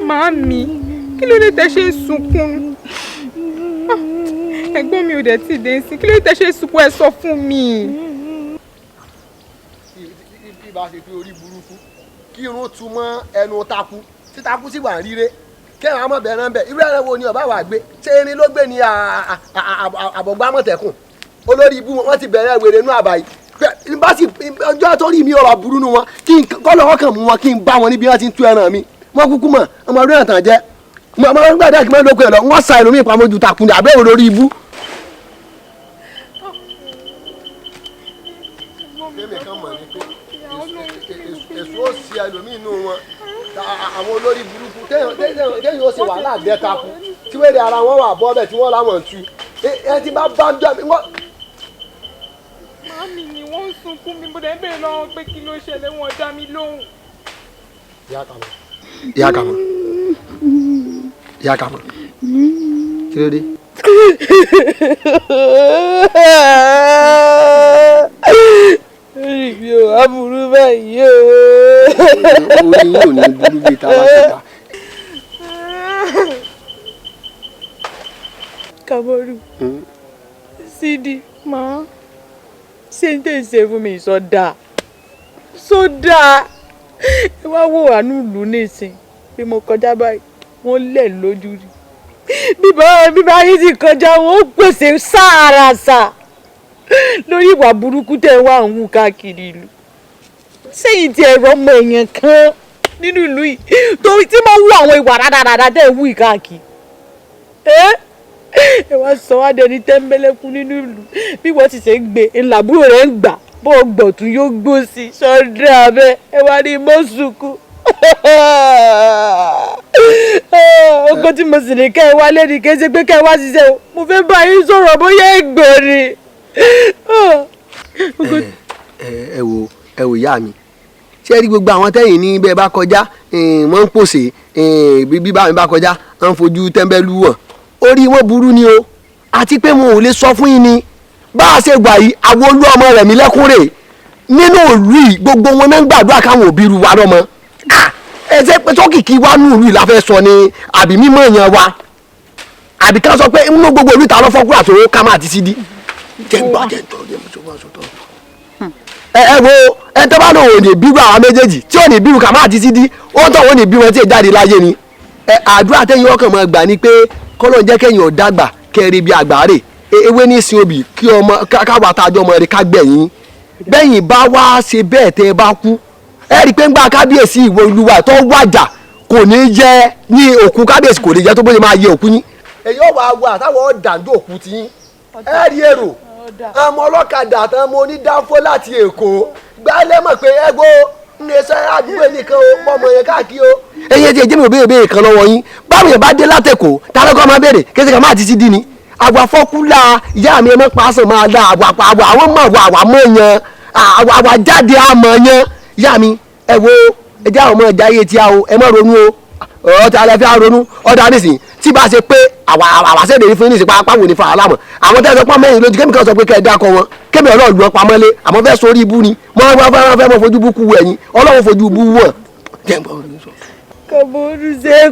Màámi, kí ló dé tẹ́ ṣe ń sunkún? Ẹ̀gbọ́n mi ò dẹ̀ tí dé sí. Kí ló dé tẹ́ ṣe ń sunkún ẹ sọ fún mi? Ìbá ṣe fi orí burúkú kí irun tú mọ́ ẹnu taku tí taku sì wà ríre kẹ́hìn àmọ́ bẹ̀rẹ̀ ń bẹ̀ irú ẹ̀rẹ́ wo ni ọba wà gbé ṣé irin ló gbé ní àbọ̀gbámọ̀tẹ̀kùn olórí ibú wọn ti bẹ̀rẹ̀ wèrè inú àbáyé bá sì ọjọ́ tó rí mi ọ̀rọ̀ burú nu wọn kí n kọ́lọ́ ọkàn mú wọn kí n bá wọn níbi wọn ti ń tú ẹran mi wọn kúkú mọ̀ ọmọ ọdún ẹ̀tàn jẹ́ ọmọ ọdún gbàdá kí n máa lóko ẹ̀ lọ wọ́n sa ẹlòmíì pamọ́ ju takùn ní àbẹ́wò lórí ibú. kémi kan mọ̀ ní pé èso ó sì ẹlòmíì nù wọn àwọn olórí burúkú téèyàn ó sì wàhálà dẹ́ta kú tí wẹ́rẹ́ ara wọn wà bọ́ bẹ́ẹ̀ tí wọ́n láwọn tú ẹ ti bá ń jọ mi wọ́n. Màámi ni wọ́n ń sunkún mi bó dẹ̀ bẹ̀rẹ̀ lọ́wọ́ pé kí ló ṣẹlẹ̀ wọ́n dá mi lóhùn. Ìyá Kàmọ́ kí ló dé. orí mi ò wá burú báyìí o. orí yóò ní burú bíi tábàtàbà. Kamoru Sidi máa ṣé ń tẹ̀sẹ̀ fún mi sọ́dà ẹ wá wò wá nílùú nísìn bí mo kọjá báyìí wọ́n lẹ̀ lójú rí bíbá yìí ti kọjá wọn ó pèsè sáàràsà lórí ìwà burúkú tẹ̀ wá ń hù káàkiri ìlú sẹ́yìn tí ẹ̀rọ ọmọ èèyàn kan nínú ìlú yìí torí tí mo wú àwọn ìwà rádaràdà tẹ̀ wú ìkáàkiri ẹ wá sọ wá dẹni tẹ́ńbẹ́lẹ́kú nínú ìlú bí wọ́n ti ṣe ń gbé ńlábúrò rẹ̀ ń gbà bó gbọ̀tún yóò gbó sí sọ́dọ̀ abẹ́ ẹ wá ní mọ́sùkú ogun tí mo sì ní kẹ́ ẹ wá lé ní kí ẹ ṣe pé kẹ́ ẹ wá ṣiṣẹ́ o mo fẹ́ bá yín sọ̀rọ̀ bóyá ẹ̀gbọ́n ni. ẹ wò ìyá mi ṣé ẹ rí gbogbo àwọn tẹ́yìn ní bẹ́ẹ̀ bá kọjá wọ́n ń pòṣè bí bá mi bá kọjá wọ́n ń fojú tẹ́ńbẹ́lú wọ̀n orí wọn burú ni o àti pé mo ò lè sọ fún yín ni bá a ṣe gbà yìí àwọn olú ọmọ rẹ̀ mi lẹ́kúnrè nínú òlù yìí gbogbo wọn náà ń gbàdúrà káwọn òbí ru wa lọ́mọ ẹ ṣe pé tọ́kìkì wa nù òlù yìí la fẹ́ sọ ni àbí mímọ́ èèyàn wa àbí ká sọ pé inú gbogbo òlù ìta lọ́fọ́kúrò àtòwò ká máa ti sí di. ẹ wo ẹ tẹ́ bá lò wò ní bírú àwọn méjèèjì tí ò ní bírú ká máa ti sí di ó tọ̀ wọ́n ní bírú wọn tí ì jáde láyé ni àdúrà tẹ́yìn ọkàn máa gbà ni pé kọ́lọ́ jẹ́ kẹ́yìn ọ̀dàgbà kẹ́rin bíi àgbáre ewé ní sin obì kí ọmọ káwa tájọ́ ọmọ rẹ̀ ká gbẹ̀yìn bẹ́yìn bá wá ṣe bẹ́ẹ̀ tẹ́ ẹ bá kú ẹ rí i pé ń gba kábíyèsí ìwọ olúwa tó wájà kò ní jẹ́ ní òkú kábíyèsí kò ní jẹ́ tó bóyá máa yẹ òkú yín. èyí ò wá wọ àtàwọn ọ̀dàǹdó òkú ti yín ẹ rí èrò àmọ́ ọlọ́kadà àtàwọn onídàáfó láti èkó gbálẹ́ mọ̀ pé ẹgbó ńlẹsẹ̀ àdúgbò nìkan o mọ̀mọ́ yẹn káàkiri o. ẹyin ti ẹjẹ́ mi ò béèrè kan lọ́wọ́ yín báwo yẹn bá dé látẹ̀kọ́ tálọ́kọ́ máa béèrè kéṣe ká máa ti sí dín ní. àgbà fọ́kúlà ìyá mi ẹ mọ́ pàṣẹ máa dá àgbà àwọn mọ̀ àwà mọ̀ yan àwà jáde àmọ̀ yan ìyá mi ẹ wo ẹjẹ́ àwọn ọmọ ẹja yé tí a o ẹ mọ̀ ronú o ọ̀tí alẹ́ fi ronú ọ̀dà nísìn tí bá ṣe pé àwa ṣẹ̀dẹ̀ ní fún yín ní ìsìnkú apá wò ní fa alámọ̀ àwọn tẹ́sán pọ́n mẹ́rin lójú kémi kan sọ pé kẹ́ ẹ dákọ̀ wọn kémi ọlọ́run lù ọ́ pamọ́lé àmọ́ fẹ́ sórí ibú ni wọ́n fẹ́ mọ́ fojú bú kú wọ ẹ̀yìn ọlọ́run fojú bú wọ̀. Kamoru ṣé é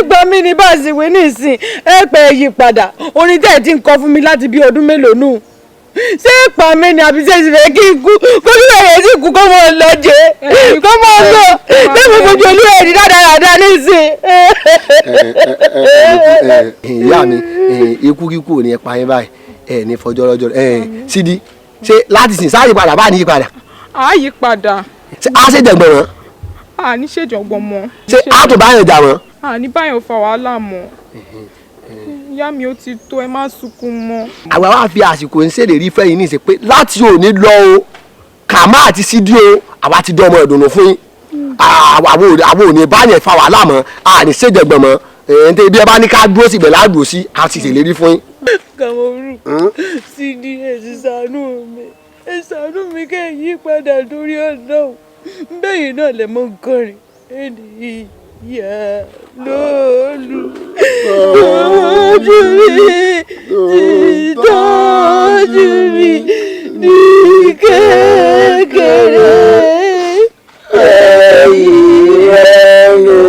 pa mí ni bá a sì wé nísìn ẹ pẹ́ yí padà orin tẹ́ ẹ ti ń kọ fún mi láti bí ọdún mélòó nù ṣé é pa mí ni àbí ṣé ẹ sì fẹ́ kí n kú kó ní ẹ̀yẹ sì kú kó mọ̀ ọ́ lọ jẹ́ kó mọ̀ ọ́ lọ lẹ́nu fojú olúwa ẹ̀dí dáadáa nísìn. ìyá mi ikú kíkú ò ní ẹ pa yín báyìí ẹ ní fọjọ́ lọ́jọ́ Sídí ṣé láti sìn sáà yí padà bá ní yí padà. a yí padà. ṣé a ṣe jẹ̀gbọ̀n wọn. a ní ṣèjọ̀gbọ̀n mọ́. ṣé a tó báyọ̀ jà wọn. a ní báyọ̀ fa wàhálà mọ́. ìyá mi ó ti tó ẹ má sunkún mọ́. àwa wá fi àsìkò ń ṣèlérí fẹ́yìn ní ìṣe pé láti òní lọ o Kàmá àti Sídí o àwa ti dán ọmọ ìdùnnú fún yín àwọn òní báyẹn fa wàhálà mọ́ a ní ṣèjọ̀gbọ̀n mọ́ ǹtẹ́ ibi ẹ bá ní ká dúró síbẹ̀ ládùú sí a ti ṣèlérí fún yín. Kamoru Sídí ẹ ṣàánú mi kẹ́ ẹ yí padà lórí ọ̀nà bẹ́yìn náà lè mọ gọ́rin ẹni ìyá lólu tọ́jú mi tọ́jú mi ní kékeré ẹ̀yìn ẹ̀yìn.